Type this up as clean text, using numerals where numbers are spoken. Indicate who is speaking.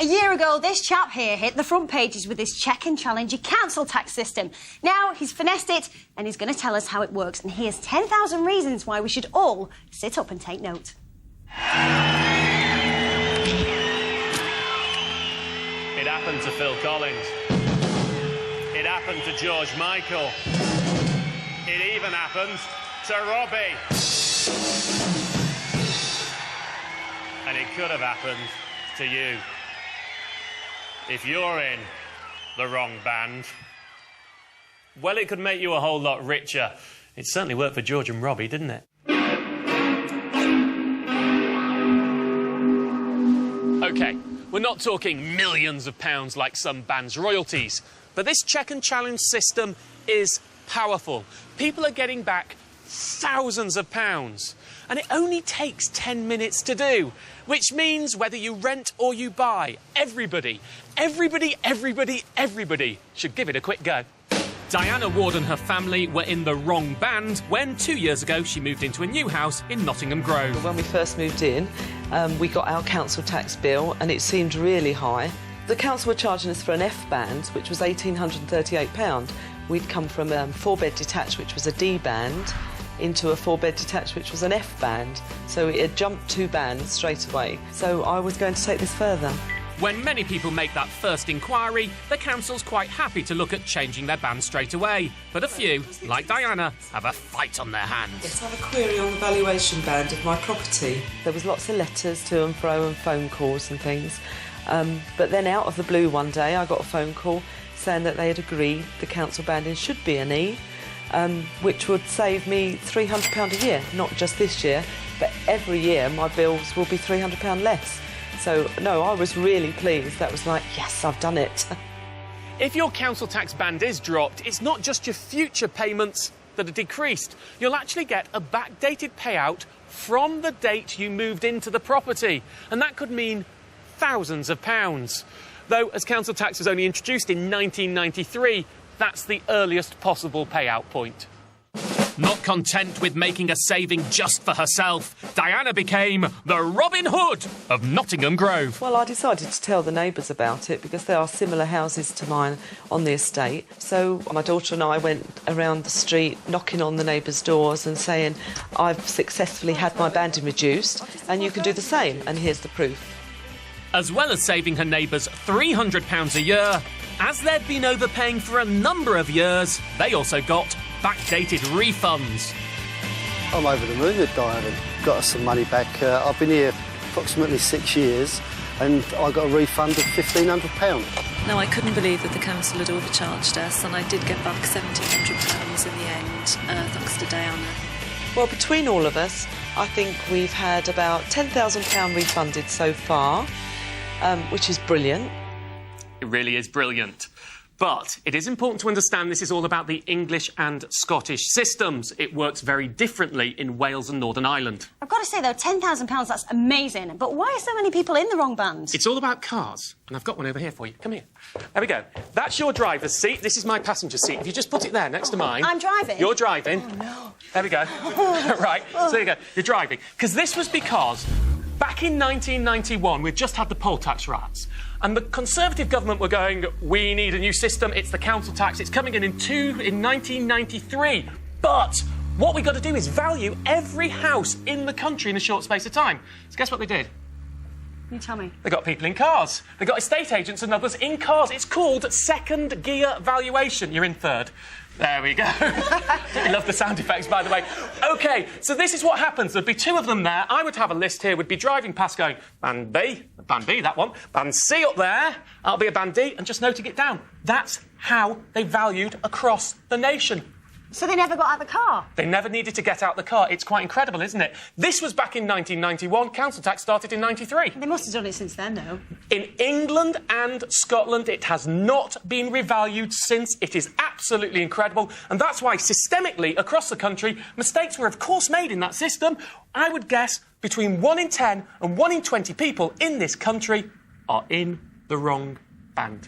Speaker 1: A year ago, this chap here hit the front pages with his check and challenge your council tax system. Now he's finessed it and he's going to tell us how it works. And here's 10,000 reasons why we should all sit up and take note.
Speaker 2: It happened to Phil Collins. It happened to George Michael. It even happened to Robbie. And it could have happened to you. If you're in the wrong band, well, it could make you a whole lot richer. It certainly worked for George and Robbie, didn't it? OK, we're not talking millions of pounds like some bands' royalties, but this check and challenge system is powerful. People are getting back thousands of pounds, and it only takes 10 minutes to do, which means whether you rent or you buy, everybody should give it a quick go. Diana Ward and her family were in the wrong band when 2 years ago she moved into a new house in Nottingham Grove.
Speaker 3: When we first moved in, we got our council tax bill and it seemed really high. The council were charging us for an F band, which was £1,838. We'd come from a 4-bed detached, which was a D band, into a 4-bed detached, which was an F band. So it had jumped 2 bands straight away. So I was going to take this further.
Speaker 4: When many people make that first inquiry, the council's quite happy to look at changing their band straight away. But a few, like Diana, have a fight on their hands.
Speaker 3: Yes, I have a query on the valuation band of my property. There was lots of letters to and fro and phone calls and things. But then out of the blue one day, I got a phone call saying that they had agreed the council banding should be an E, which would save me £300 a year, not just this year, but every year my bills will be £300 less. So, no, I was really pleased. That was like, yes, I've done it.
Speaker 4: If your council tax band is dropped, it's not just your future payments that are decreased. You'll actually get a backdated payout from the date you moved into the property. And that could mean thousands of pounds. Though, as council tax was only introduced in 1993, that's the earliest possible payout point. Not content with making a saving just for herself, Diana became the Robin Hood of Nottingham Grove.
Speaker 3: Well, I decided to tell the neighbours about it because there are similar houses to mine on the estate. So my daughter and I went around the street knocking on the neighbours' doors and saying, I've successfully had my banding reduced and you can do the same, and here's the proof.
Speaker 4: As well as saving her neighbours £300 a year, as they'd been overpaying for a number of years, they also got backdated refunds.
Speaker 5: I'm over the moon that Diana got us some money back. I've been here approximately 6 years and I got a refund of £1,500.
Speaker 6: No, I couldn't believe that the council had overcharged us, and I did get back £1,700 in the end, thanks to Diana.
Speaker 3: Well, between all of us, I think we've had about £10,000 refunded so far, which is brilliant.
Speaker 4: It really is brilliant. But it is important to understand this is all about the English and Scottish systems. It works very differently in Wales and Northern Ireland.
Speaker 1: I've got to say, though, £10,000, that's amazing. But why are so many people in the wrong band?
Speaker 4: It's all about cars. And I've got one over here for you. Come here. There we go. That's your driver's seat. This is my passenger seat. If you just put it there next to mine...
Speaker 1: I'm driving?
Speaker 4: You're driving.
Speaker 1: Oh, no.
Speaker 4: There we go. Right. So there you go. You're driving. Because this was because back in 1991, we'd just had the poll tax riots. And the Conservative government were going, we need a new system, it's the council tax, it's coming in 1993. But what we've got to do is value every house in the country in a short space of time. So guess what they did?
Speaker 1: You tell me.
Speaker 4: They got people in cars. They got estate agents and others in cars. It's called second gear valuation. You're in third. There we go. I love the sound effects, by the way. OK, so this is what happens. There'd be 2 of them there. I would have a list here. We'd be driving past going, Band B, that one. Band C up there. That'll be a Band D. And just noting it down. That's how they valued across the nation.
Speaker 1: So they never got out of the car?
Speaker 4: They never needed to get out the car. It's quite incredible, isn't it? This was back in 1991. Council tax started in 93.
Speaker 1: They must have done it since then, though.
Speaker 4: In England and Scotland, it has not been revalued since. It is absolutely incredible. And that's why, systemically, across the country, mistakes were, of course, made in that system. I would guess between 1 in 10 and 1 in 20 people in this country are in the wrong band.